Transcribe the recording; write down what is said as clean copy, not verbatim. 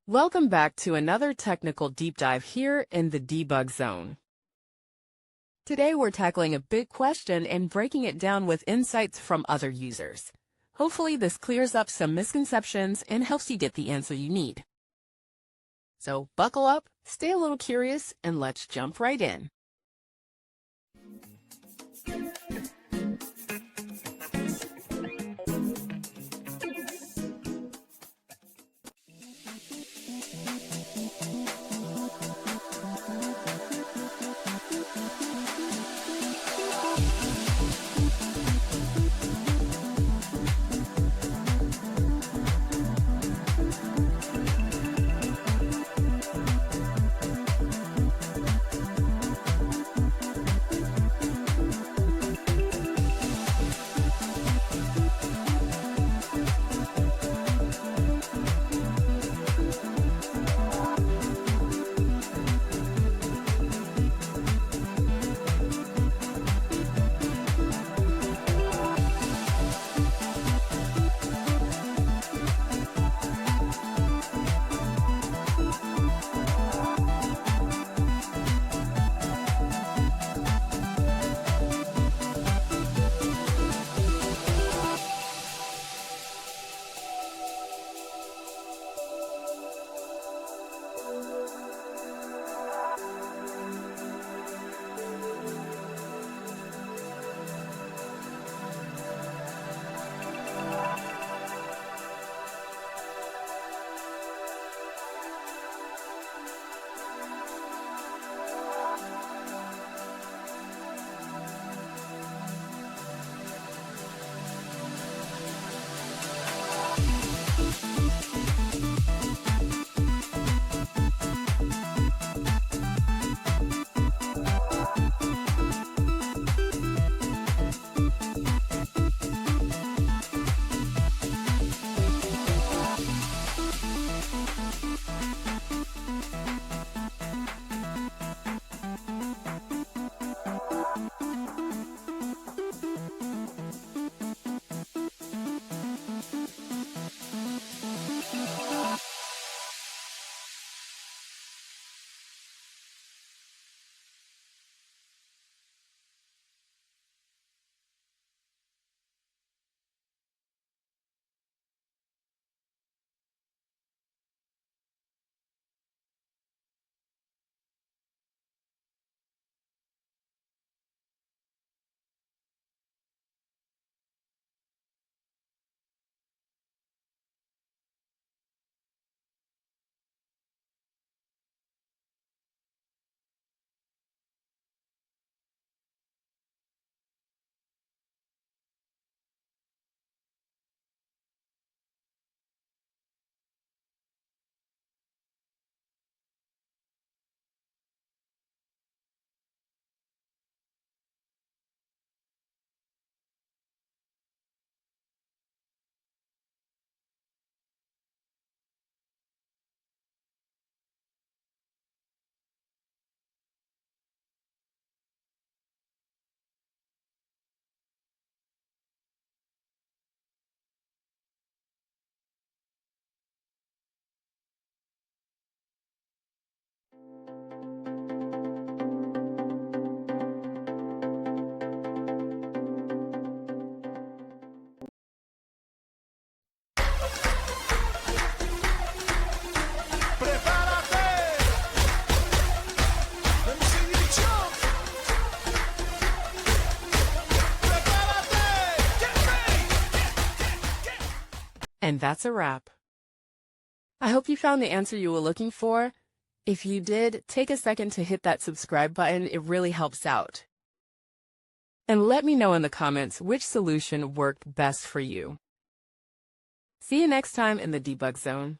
Welcome back to another technical deep dive here in the debug zone. Today we're tackling a big question and breaking it down with insights from other users. Hopefully this clears up some misconceptions and helps you get the answer you need. So buckle up, stay a little curious, and let's jump right in. And that's a wrap. I hope you found the answer you were looking for. If you did, take a second to hit that subscribe button. It really helps out. And let me know in the comments which solution worked best for you. See you next time in the debug zone.